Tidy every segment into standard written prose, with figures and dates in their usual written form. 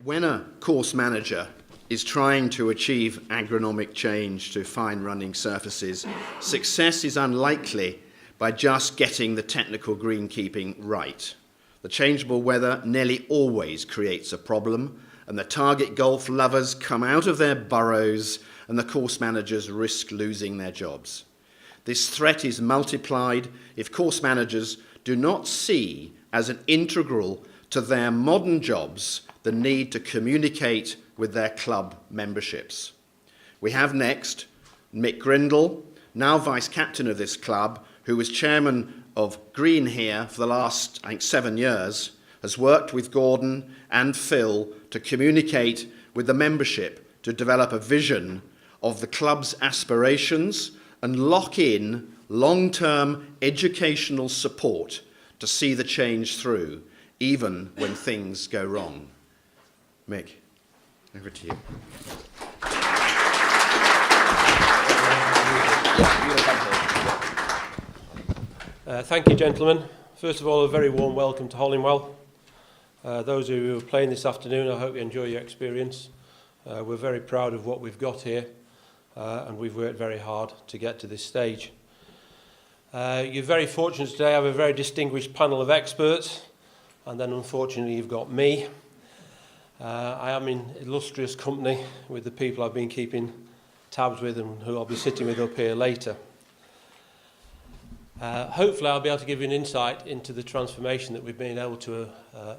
When a course manager is trying to achieve agronomic change to fine running surfaces, success is unlikely by just getting the technical greenkeeping right. The changeable weather nearly always creates a problem, and the target golf lovers come out of their burrows and the course managers risk losing their jobs. This threat is multiplied if course managers do not see as an integral to their modern jobs the need to communicate with their club memberships. We have next Mick Grindle, now vice captain of this club, who was chairman of Green here for the last, I think, 7 years, has worked with Gordon and Phil to communicate with the membership to develop a vision of the club's aspirations and lock in long-term educational support to see the change through, even when things go wrong. Mick, over to you. Thank you, gentlemen. First of all, a very warm welcome to Hollinwell. Those of you who are playing this afternoon, I hope you enjoy your experience. We're very proud of what we've got here, and we've worked very hard to get to this stage. You're very fortunate today. I have a very distinguished panel of experts, and then unfortunately you've got me. I am in illustrious company with the people I've been keeping tabs with and who I'll be sitting with up here later. Hopefully I'll be able to give you an insight into the transformation that we've been able to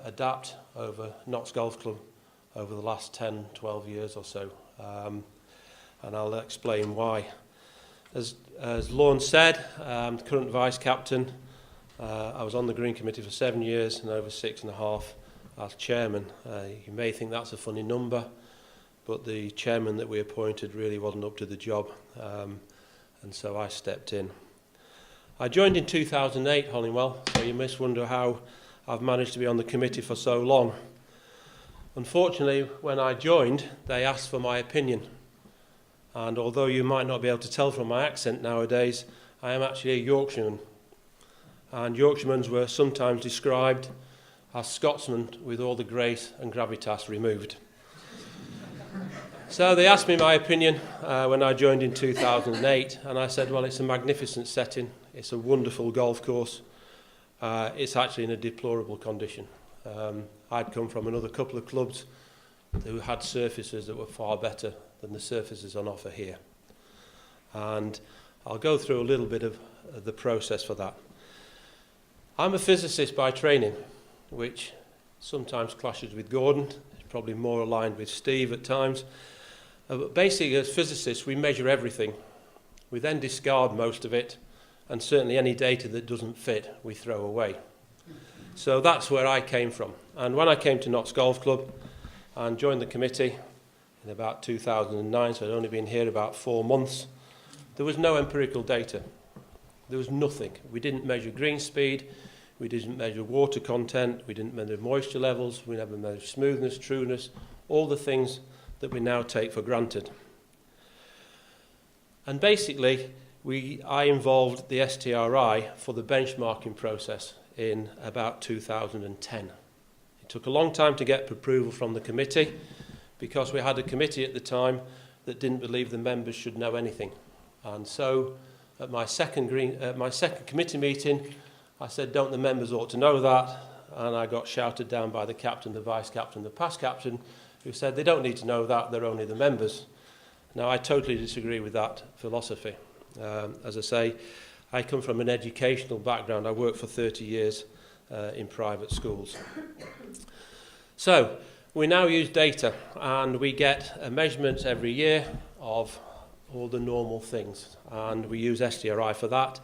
adapt over Notts Golf Club over the last 10, 12 years or so, and I'll explain why. As Lorne said, I'm the current vice captain. I was on the Green Committee for 7 years and over 6.5 as chairman. You may think that's a funny number, but the chairman that we appointed really wasn't up to the job, and so I stepped in. I joined in 2008, Hollinwell, so you must wonder how I've managed to be on the committee for so long. Unfortunately, when I joined, they asked for my opinion. And although you might not be able to tell from my accent nowadays, I am actually a Yorkshireman. And Yorkshiremen were sometimes described as Scotsmen with all the grace and gravitas removed. So they asked me my opinion when I joined in 2008, and I said, well, it's a magnificent setting. It's a wonderful golf course. It's actually in a deplorable condition. I'd come from another couple of clubs who had surfaces that were far better than the surfaces on offer here. And I'll go through a little bit of the process for that. I'm a physicist by training, which sometimes clashes with Gordon. It's probably more aligned with Steve at times. But basically, as physicists, we measure everything. We then discard most of it, and certainly any data that doesn't fit, we throw away. So that's where I came from. And when I came to Notts Golf Club and joined the committee in about 2009, so I'd only been here about 4 months, there was no empirical data. There was nothing. We didn't measure green speed, we didn't measure water content, we didn't measure moisture levels, we never measured smoothness, trueness, all the things that we now take for granted. And basically, I involved the STRI for the benchmarking process in about 2010. It took a long time to get approval from the committee because we had a committee at the time that didn't believe the members should know anything. And so at my second committee meeting, I said, don't the members ought to know that? And I got shouted down by the captain, the vice captain, the past captain, who said they don't need to know that, they're only the members. Now, I totally disagree with that philosophy. As I say, I come from an educational background. I worked for 30 years in private schools. So, we now use data, and we get a measurement every year of all the normal things. And we use STRI for that,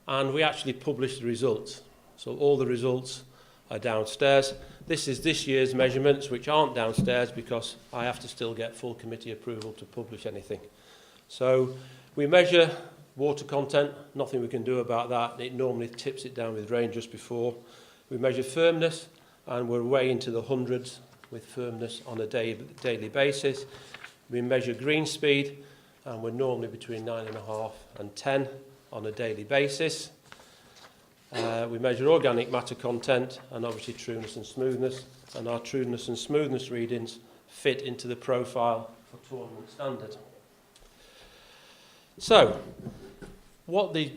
and we actually publish the results. So all the results are downstairs. This is this year's measurements, which aren't downstairs because I have to still get full committee approval to publish anything. So we measure water content, nothing we can do about that. It normally tips it down with rain just before. We measure firmness, and we're way into the hundreds with firmness on a daily basis. We measure green speed, and we're normally between 9.5 and 10 on a daily basis. We measure organic matter content and obviously trueness and smoothness, and our trueness and smoothness readings fit into the profile for tournament standard. So, what the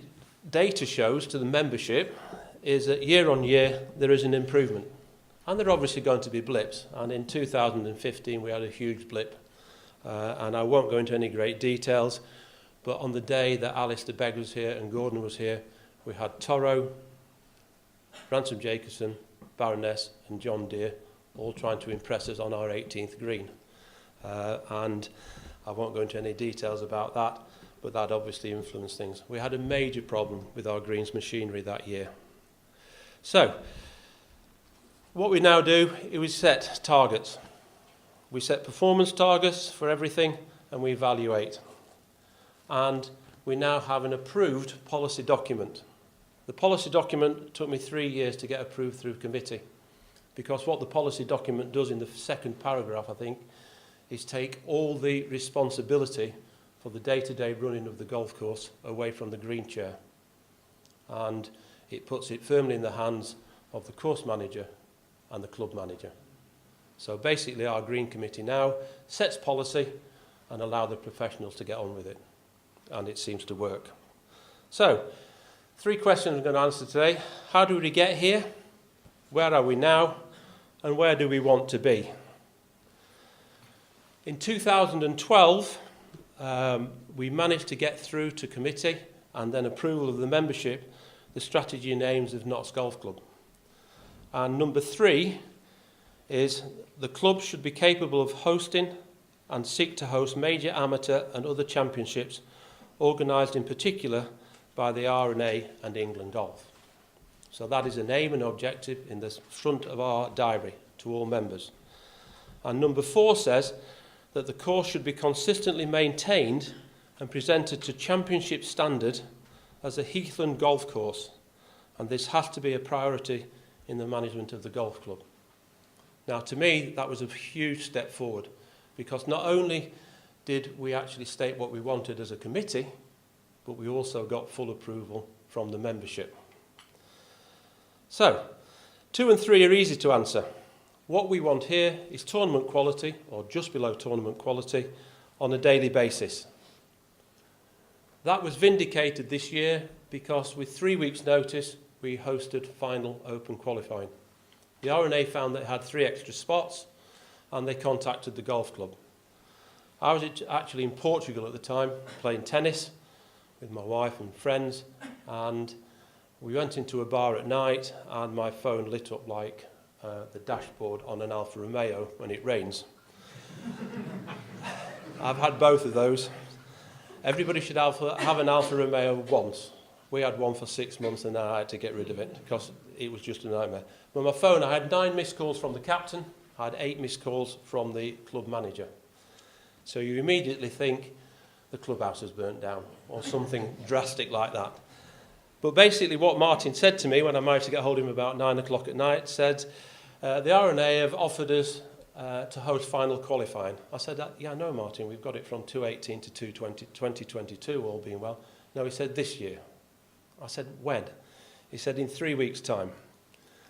data shows to the membership is that year on year there is an improvement. And there are obviously going to be blips, and in 2015 we had a huge blip. And I won't go into any great details, but on the day that Alistair Begg was here and Gordon was here, we had Toro, Ransom Jacobson, Baroness and John Deere all trying to impress us on our 18th green. And I won't go into any details about that, but that obviously influenced things. We had a major problem with our greens machinery that year. So, what we now do is we set targets. We set performance targets for everything and we evaluate. And we now have an approved policy document. The policy document took me 3 years to get approved through committee, because what the policy document does in the second paragraph, I think, is take all the responsibility for the day-to-day running of the golf course away from the green chair. And it puts it firmly in the hands of the course manager and the club manager. So basically our green committee now sets policy and allow the professionals to get on with it. And it seems to work. So, 3 questions I'm going to answer today. How did we get here? Where are we now? And where do we want to be? In 2012, we managed to get through to committee and then approval of the membership, the strategy and aims of Notts Golf Club. And number 3 is the club should be capable of hosting and seek to host major amateur and other championships organised in particular by the R&A and England Golf. So that is an aim and objective in the front of our diary to all members. And number 4 says that the course should be consistently maintained and presented to championship standard as a heathland golf course, and this has to be a priority in the management of the golf club. Now, to me, that was a huge step forward, because not only did we actually state what we wanted as a committee, but we also got full approval from the membership. So, 2 and 3 are easy to answer. What we want here is tournament quality, or just below tournament quality, on a daily basis. That was vindicated this year because with 3 weeks' notice, we hosted final open qualifying. The R&A found that it had 3 extra spots, and they contacted the golf club. I was actually in Portugal at the time, playing tennis with my wife and friends, and we went into a bar at night, and my phone lit up like the dashboard on an Alfa Romeo when it rains. I've had both of those. Everybody should have an Alfa Romeo once. We had one for 6 months and then I had to get rid of it because it was just a nightmare. But my phone, I had 9 missed calls from the captain, I had 8 missed calls from the club manager. So you immediately think the clubhouse has burnt down or something drastic like that. But basically what Martin said to me when I managed to get hold of him about 9 o'clock at night said, the R&A have offered us to host final qualifying. I said, yeah, no, Martin, we've got it from 2018 to 2022, all being well. No, he said, this year. I said, when? He said, in 3 weeks' time.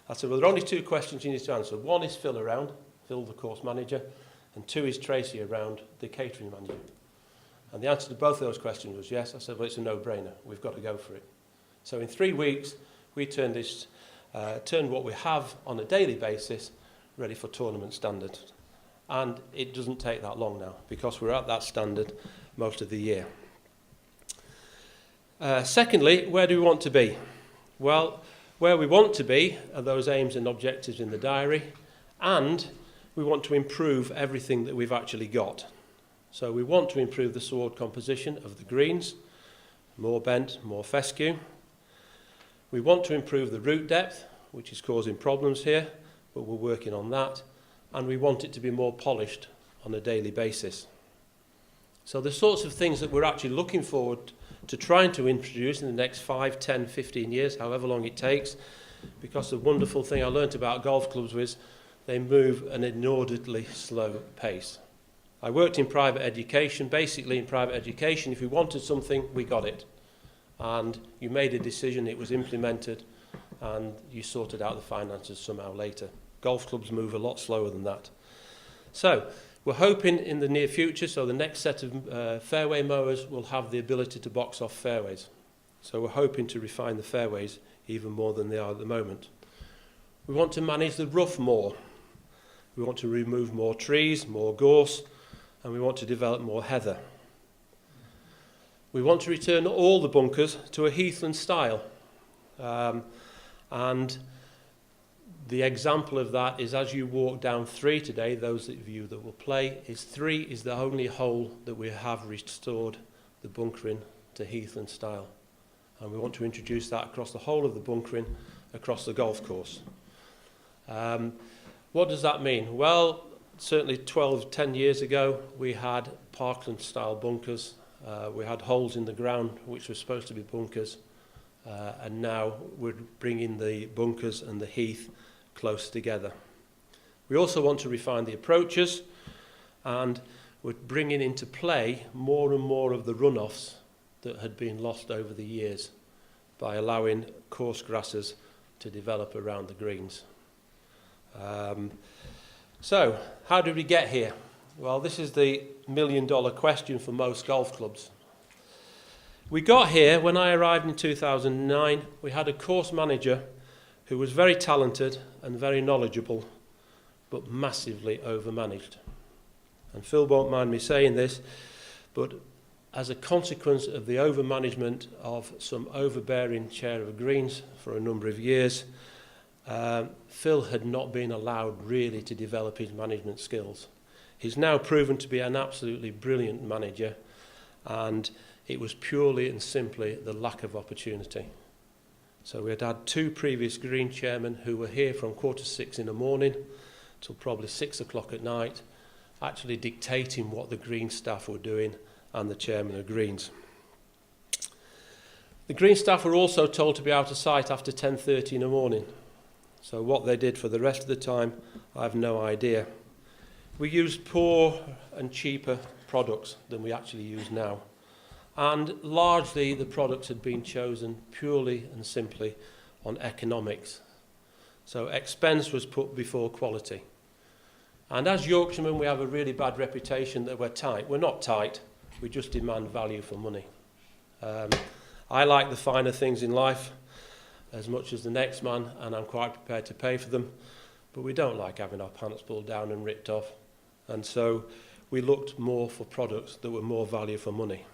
I said, well, there are only 2 questions you need to answer. 1 is Phil around, Phil the course manager, and 2 is Tracy around, the catering manager. And the answer to both of those questions was yes. I said, well, it's a no-brainer. We've got to go for it. So in 3 weeks, we turned what we have on a daily basis ready for tournament standard. And it doesn't take that long now because we're at that standard most of the year. Secondly, where do we want to be? Well, where we want to be are those aims and objectives in the diary, and we want to improve everything that we've actually got. So we want to improve the sword composition of the greens, more bent, more fescue. We want to improve the root depth, which is causing problems here, but we're working on that. And we want it to be more polished on a daily basis. So the sorts of things that we're actually looking forward to trying to introduce in the next 5, 10, 15 years, however long it takes, because the wonderful thing I learnt about golf clubs was they move at an inordinately slow pace. I worked in private education. Basically, in private education, if you wanted something, we got it. And you made a decision, it was implemented, and you sorted out the finances somehow later. Golf clubs move a lot slower than that. So we're hoping in the near future, so the next set of fairway mowers will have the ability to box off fairways. So we're hoping to refine the fairways even more than they are at the moment. We want to manage the rough more. We want to remove more trees, more gorse, and we want to develop more heather. We want to return all the bunkers to a heathland style. And the example of that is as you walk down 3 today, those of you that will play, 3 is the only hole that we have restored the bunkering to heathland style. And we want to introduce that across the whole of the bunkering across the golf course. What does that mean? Well, certainly 10 years ago, we had Parkland style bunkers. We had holes in the ground which were supposed to be bunkers. And now we're bringing the bunkers and the heath close together. We also want to refine the approaches, and we're bringing into play more and more of the runoffs that had been lost over the years by allowing coarse grasses to develop around the greens. So, how did we get here? Well, this is the million-dollar question for most golf clubs. We got here when I arrived in 2009. We had a course manager who was very talented and very knowledgeable, but massively overmanaged. And Phil won't mind me saying this, but as a consequence of the overmanagement of some overbearing chair of greens for a number of years, Phil had not been allowed really to develop his management skills. He's now proven to be an absolutely brilliant manager, and it was purely and simply the lack of opportunity. So we had 2 previous green chairmen who were here from 5:45 in the morning till probably 6 o'clock at night, actually dictating what the green staff were doing and the chairman of greens. The green staff were also told to be out of sight after 10:30 in the morning. So what they did for the rest of the time, I have no idea. We used poor and cheaper products than we actually use now. And largely the products had been chosen purely and simply on economics. So expense was put before quality. And as Yorkshiremen, we have a really bad reputation that we're tight. We're not tight, we just demand value for money. I like the finer things in life as much as the next man, and I'm quite prepared to pay for them, but we don't like having our pants pulled down and ripped off. And so we looked more for products that were more value for money.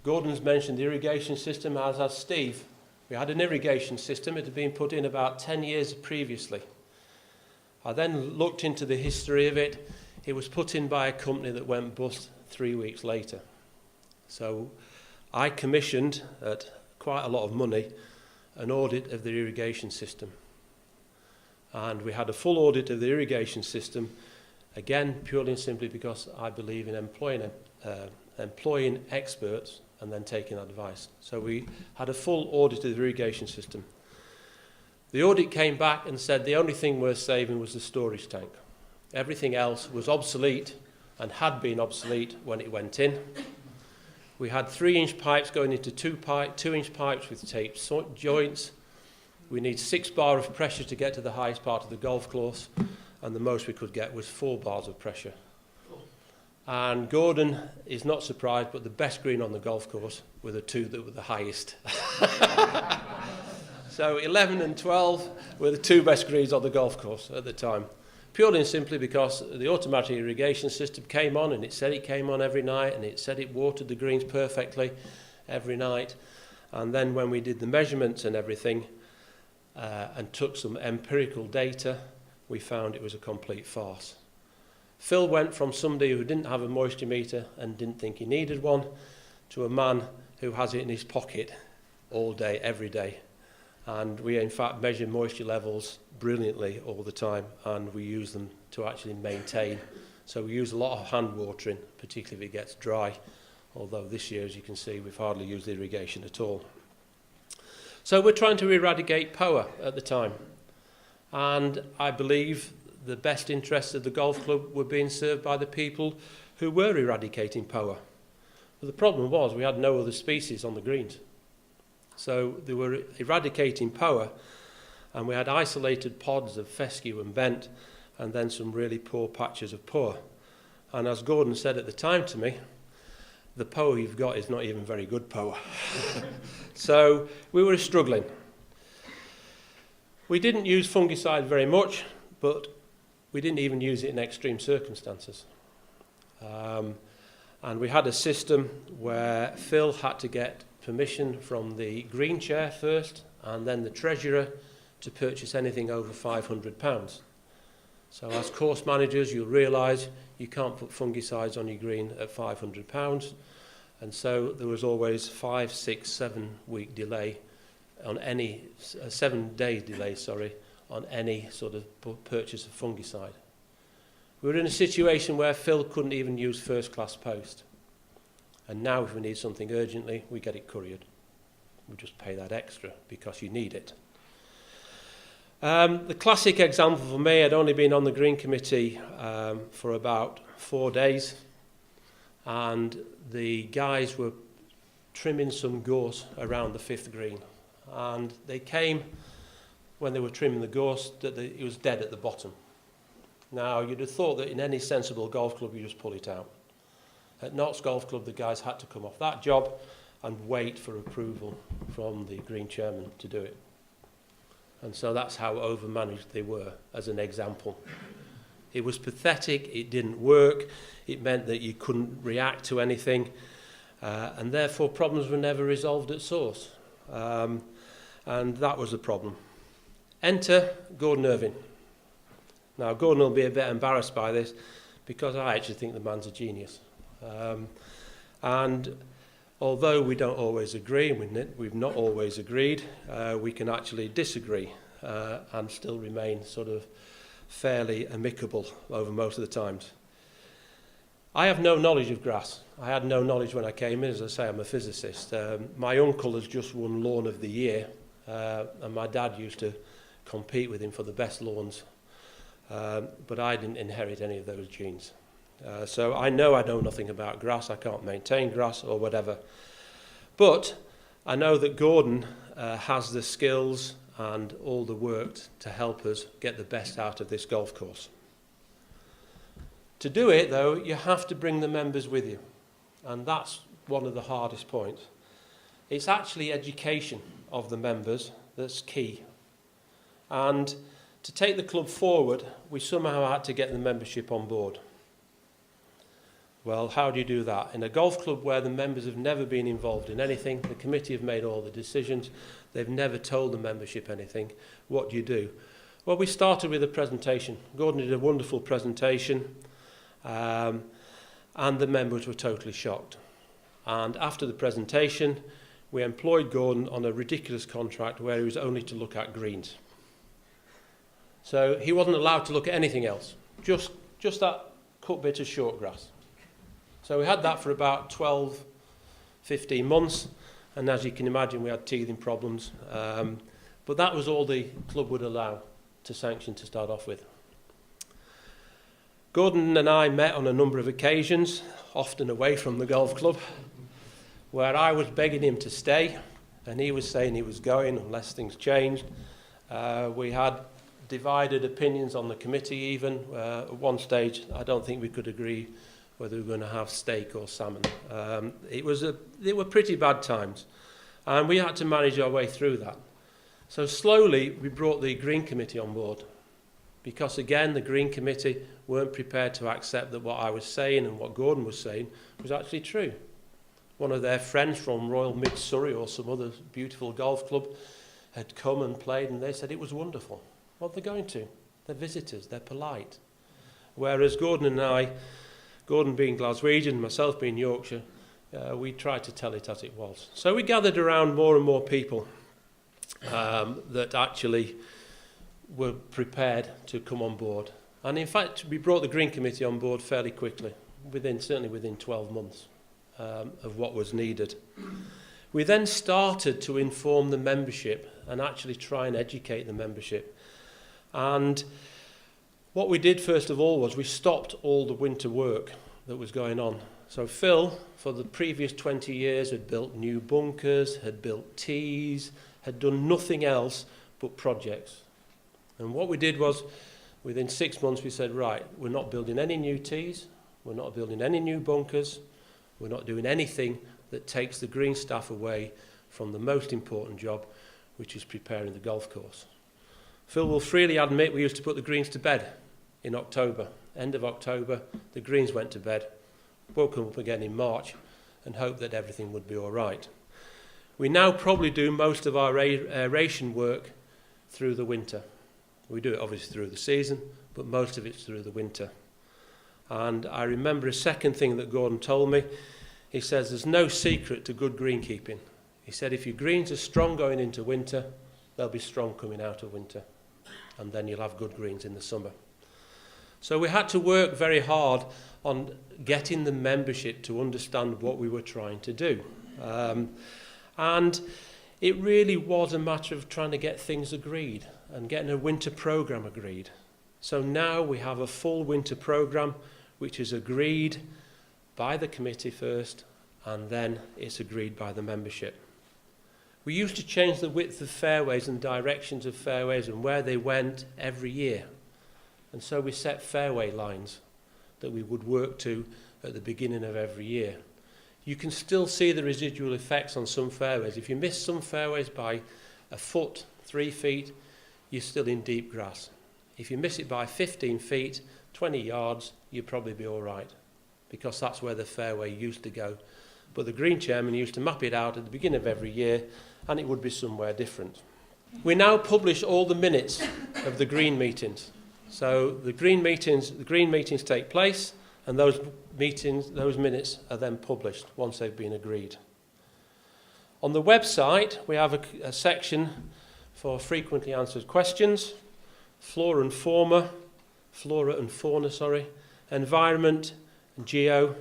Gordon's mentioned the irrigation system, as has Steve. We had an irrigation system. It had been put in about 10 years previously. I then looked into the history of it. It was put in by a company that went bust 3 weeks later. So I commissioned, at quite a lot of money, an audit of the irrigation system. And we had a full audit of the irrigation system, again, purely and simply because I believe in employing experts and then taking advice. So we had a full audit of the irrigation system. The audit came back and said the only thing worth saving was the storage tank. Everything else was obsolete and had been obsolete when it went in. We had 3-inch pipes going into 2-inch pipes with taped joints. We need 6 bar of pressure to get to the highest part of the golf course, and the most we could get was 4 bars of pressure. And Gordon is not surprised, but the best green on the golf course were the 2 that were the highest. So 11 and 12 were the 2 best greens on the golf course at the time. Purely and simply because the automatic irrigation system came on, and it said it came on every night, and it said it watered the greens perfectly every night. And then when we did the measurements and everything, and took some empirical data, we found it was a complete farce. Phil went from somebody who didn't have a moisture meter and didn't think he needed one to a man who has it in his pocket all day, every day. And we in fact measure moisture levels brilliantly all the time, and we use them to actually maintain. So we use a lot of hand watering, particularly if it gets dry, although this year, as you can see, we've hardly used irrigation at all. So we're trying to eradicate POA at the time, and I believe the best interests of the golf club were being served by the people who were eradicating POA. But the problem was we had no other species on the greens. So they were eradicating poa, and we had isolated pods of fescue and bent, and then some really poor patches of poa. And as Gordon said at the time to me, the poa you've got is not even very good poa. So we were struggling. We didn't use fungicide very much, but we didn't even use it in extreme circumstances. And we had a system where Phil had to get permission from the Green Chair first, and then the Treasurer, to purchase anything over £500. So as course managers, you'll realise you can't put fungicides on your green at £500. And so there was always 5, 6, 7 week delay on any, 7 days delay, on any sort of purchase of fungicide. We were in a situation where Phil couldn't even use first class post. And now if we need something urgently, we get it couriered. We just pay that extra because you need it. The classic example for me, I'd only been on the Green Committee for about 4 days, and the guys were trimming some gorse around the 5th green, and they came when they were trimming the gorse that it was dead at the bottom. Now you'd have thought that in any sensible golf club you just pull it out. At Notts Golf Club the guys had to come off that job and wait for approval from the Green Chairman to do it. And so that's how overmanaged they were, as an example. It was pathetic, it didn't work, it meant that you couldn't react to anything, and therefore problems were never resolved at source. And that was the problem. Enter Gordon Irving. Now, Gordon will be a bit embarrassed by this, because I actually think the man's a genius. And although we don't always agree, and we've not always agreed, we can actually disagree and still remain sort of fairly amicable over most of the times. I have no knowledge of grass. I had no knowledge when I came in. As I say, I'm a physicist. My uncle has just won Lawn of the Year, and my dad used to compete with him for the best lawns, but I didn't inherit any of those genes. So I know nothing about grass. I can't maintain grass or whatever. But I know that Gordon has the skills and all the work to help us get the best out of this golf course. To do it, though, you have to bring the members with you. And that's one of the hardest points. It's actually education of the members that's key. And to take the club forward, we somehow had to get the membership on board. Well, how do you do that? In a golf club where the members have never been involved in anything, the committee have made all the decisions, they've never told the membership anything, what do you do? Well, we started with a presentation. Gordon did a wonderful presentation, and the members were totally shocked. And after the presentation, we employed Gordon on a ridiculous contract where he was only to look at greens. So he wasn't allowed to look at anything else, just that cut bit of short grass. So we had that for about 12, 15 months, and as you can imagine, we had teething problems. But that was all the club would allow to sanction to start off with. Gordon and I met on a number of occasions, often away from the golf club, where I was begging him to stay, and he was saying he was going unless things changed. We had divided opinions on the committee even. At one stage, I don't think we could agree whether we were going to have steak or salmon. They were pretty bad times, and we had to manage our way through that. So slowly, we brought the Green Committee on board, because again, the Green Committee weren't prepared to accept that what I was saying and what Gordon was saying was actually true. One of their friends from Royal Mid Surrey or some other beautiful golf club had come and played, and they said it was wonderful. What are they going to? They're visitors, they're polite. Whereas Gordon and I, Gordon being Glaswegian, myself being Yorkshire, we tried to tell it as it was. So we gathered around more and more people that actually were prepared to come on board. And in fact, we brought the Green Committee on board fairly quickly, certainly within 12 months of what was needed. We then started to inform the membership and actually try and educate the membership. And what we did first of all was we stopped all the winter work that was going on. So Phil, for the previous 20 years, had built new bunkers, had built tees, had done nothing else but projects. And what we did was, within 6 months, we said, right, we're not building any new tees, we're not building any new bunkers, we're not doing anything that takes the green staff away from the most important job, which is preparing the golf course. Phil will freely admit we used to put the greens to bed in October. End of October, the greens went to bed, woke up again in March and hoped that everything would be all right. We now probably do most of our aeration work through the winter. We do it obviously through the season, but most of it's through the winter. And I remember a second thing that Gordon told me. He says there's no secret to good greenkeeping. He said if your greens are strong going into winter, they'll be strong coming out of winter. And then you'll have good greens in the summer. So we had to work very hard on getting the membership to understand what we were trying to do. And it really was a matter of trying to get things agreed and getting a winter programme agreed. So now we have a full winter programme which is agreed by the committee first, and then it's agreed by the membership. We used to change the width of fairways and directions of fairways and where they went every year. And so we set fairway lines that we would work to at the beginning of every year. You can still see the residual effects on some fairways. If you miss some fairways by a foot, 3 feet, you're still in deep grass. If you miss it by 15 feet, 20 yards, you'd probably be all right, because that's where the fairway used to go. But the green chairman used to map it out at the beginning of every year, and it would be somewhere different. We now publish all the minutes of the green meetings. So the green meetings take place, and those minutes are then published once they've been agreed. On the website, we have a section for frequently answered questions, flora and fauna, environment, and geo.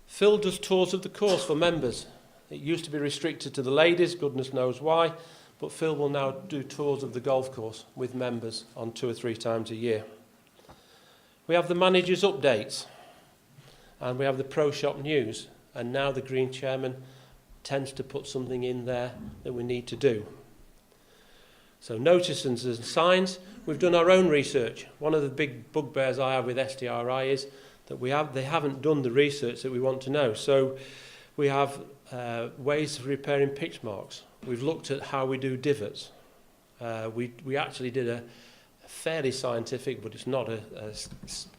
Phil does tours of the course for members. It used to be restricted to the ladies, goodness knows why, but Phil will now do tours of the golf course with members on 2 or 3 times a year. We have the managers' updates, and we have the Pro Shop news, and now the green chairman tends to put something in there that we need to do. So notices and signs, we've done our own research. One of the big bugbears I have with STRI is that they haven't done the research that we want to know. So we have ways of repairing pitch marks. We've looked at how we do divots. We actually did a fairly scientific, but it's not a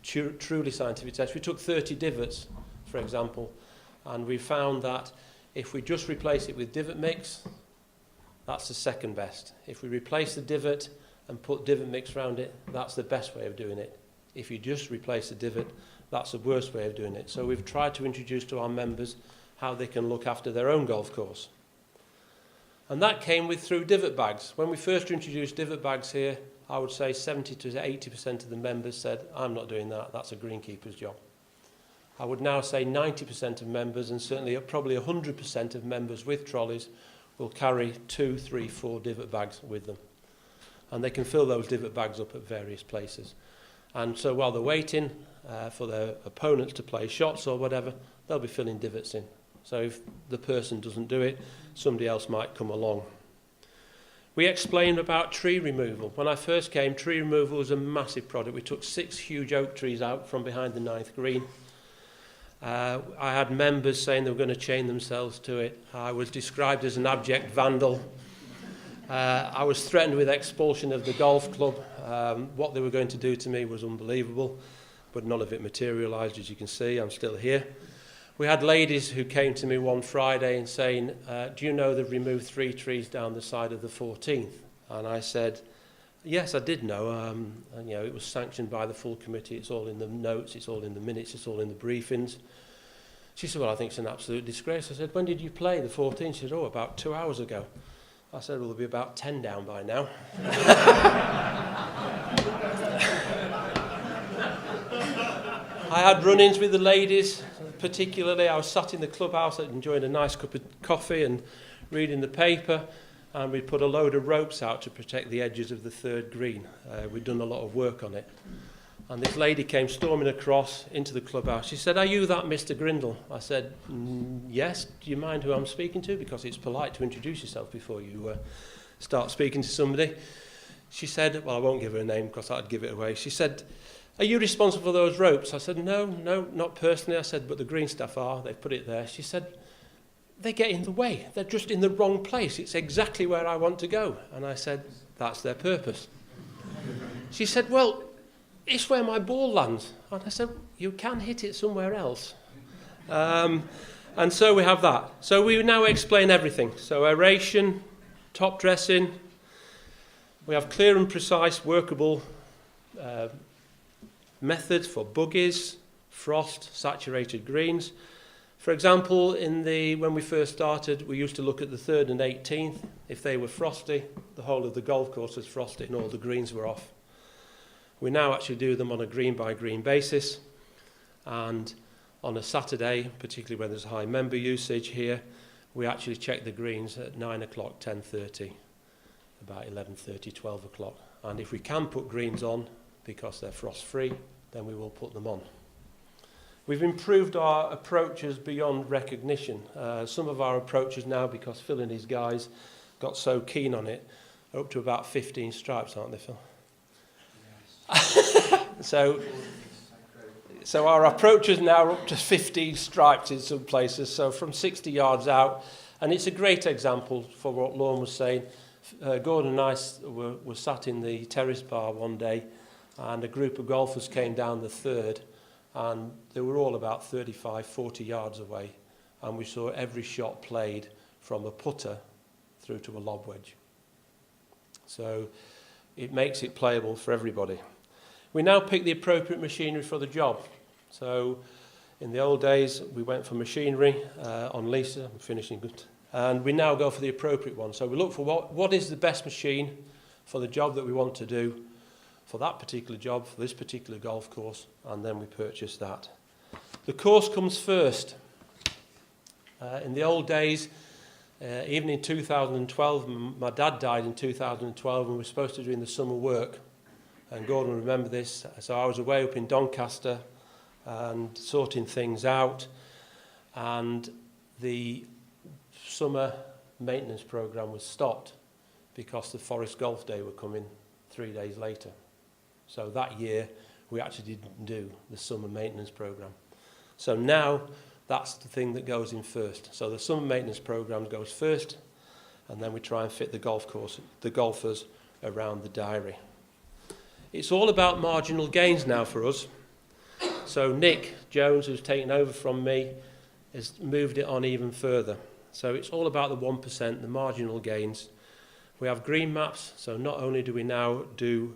truly scientific test. We took 30 divots, for example, and we found that if we just replace it with divot mix, that's the second best. If we replace the divot and put divot mix around it, that's the best way of doing it. If you just replace the divot, that's the worst way of doing it. So we've tried to introduce to our members how they can look after their own golf course. And that came through divot bags. When we first introduced divot bags here, I would say 70 to 80% of the members said, I'm not doing that, that's a greenkeeper's job. I would now say 90% of members, and certainly probably 100% of members with trolleys, will carry 2, 3, 4 divot bags with them. And they can fill those divot bags up at various places. And so while they're waiting for their opponents to play shots or whatever, they'll be filling divots in. So if the person doesn't do it, somebody else might come along. We explained about tree removal. When I first came, tree removal was a massive project. We took 6 huge oak trees out from behind the 9th green. I had members saying they were going to chain themselves to it. I was described as an abject vandal. I was threatened with expulsion of the golf club. What they were going to do to me was unbelievable, but none of it materialised, as you can see. I'm still here. We had ladies who came to me one Friday and saying, do you know they've removed 3 trees down the side of the 14th? And I said, yes, I did know. And, it was sanctioned by the full committee. It's all in the notes, it's all in the minutes, it's all in the briefings. She said, well, I think it's an absolute disgrace. I said, when did you play the 14th? She said, about 2 hours ago. I said, well, there'll be about 10 down by now. I had run-ins with the ladies, particularly. I was sat in the clubhouse enjoying a nice cup of coffee and reading the paper, and we put a load of ropes out to protect the edges of the 3rd green. We'd done a lot of work on it. And this lady came storming across into the clubhouse. She said, "Are you that Mr. Grindle?" I said, "Yes. Do you mind who I'm speaking to? Because it's polite to introduce yourself before you start speaking to somebody." She said, well, I won't give her a name because I'd give it away. She said, "Are you responsible for those ropes?" I said, no, not personally. I said, "But the green staff are. They've put it there." She said, "They get in the way. They're just in the wrong place. It's exactly where I want to go." And I said, "That's their purpose." She said, "Well, it's where my ball lands." And I said, "You can hit it somewhere else." And so we have that. So we now explain everything. So aeration, top dressing. We have clear and precise workable methods for buggies, frost, saturated greens. For example, when we first started, we used to look at the 3rd and 18th. If they were frosty, the whole of the golf course was frosty and all the greens were off. We now actually do them on a green-by-green basis. And on a Saturday, particularly when there's high member usage here, we actually check the greens at 9 o'clock, 10:30, about 11:30, 12 o'clock. And if we can put greens on, because they're frost-free, then we will put them on. We've improved our approaches beyond recognition. Some of our approaches now, because Phil and his guys got so keen on it, are up to about 15 stripes, aren't they, Phil? So our approaches now are up to 15 stripes in some places, so from 60 yards out. And it's a great example for what Lorne was saying. Gordon and I were sat in the terrace bar one day, and a group of golfers came down the 3rd, and they were all about 35, 40 yards away, and we saw every shot played from a putter through to a lob wedge. So it makes it playable for everybody. We now pick the appropriate machinery for the job. So in the old days, we went for machinery on Lisa, I'm finishing good, and we now go for the appropriate one. So we look for what is the best machine for the job that we want to do, for that particular job, for this particular golf course, and then we purchase that. The course comes first. In the old days, even in 2012, my dad died in 2012, and we were supposed to do in the summer work. And Gordon will remember this. So I was away up in Doncaster and sorting things out, and the summer maintenance programme was stopped because the Forest Golf Day were coming 3 days later. So that year we actually didn't do the summer maintenance programme. So now that's the thing that goes in first. So the summer maintenance programme goes first, and then we try and fit the golfers around the diary. It's all about marginal gains now for us. So Nick Jones, who's taken over from me, has moved it on even further. So it's all about the 1%, the marginal gains. We have green maps, so not only do we now do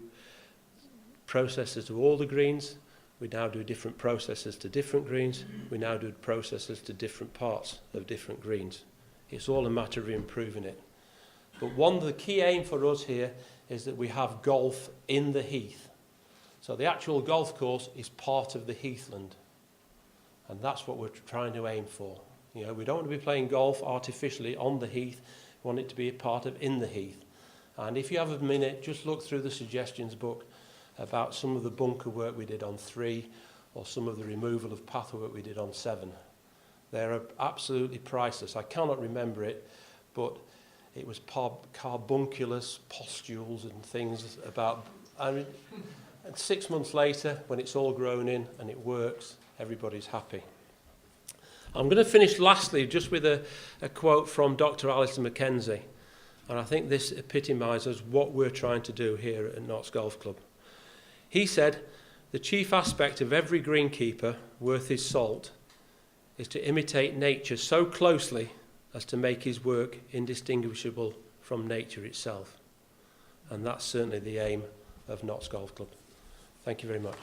processes to all the greens, we now do different processes to different greens, we now do processes to different parts of different greens. It's all a matter of improving it. But one of the key aim for us here is that we have golf in the heath. So the actual golf course is part of the heathland. And that's what we're trying to aim for. You know, we don't want to be playing golf artificially on the heath. We want it to be a part of in the heath. And if you have a minute, just look through the suggestions book about some of the bunker work we did on 3, or some of the removal of path work we did on 7. They're absolutely priceless. I cannot remember it, but it was carbunculous pustules and things about. And 6 months later, when it's all grown in and it works, everybody's happy. I'm going to finish lastly just with a quote from Dr. Alistair Mackenzie. And I think this epitomises what we're trying to do here at Notts Golf Club. He said, "The chief aspect of every greenkeeper worth his salt is to imitate nature so closely as to make his work indistinguishable from nature itself." And that's certainly the aim of Notts Golf Club. Thank you very much.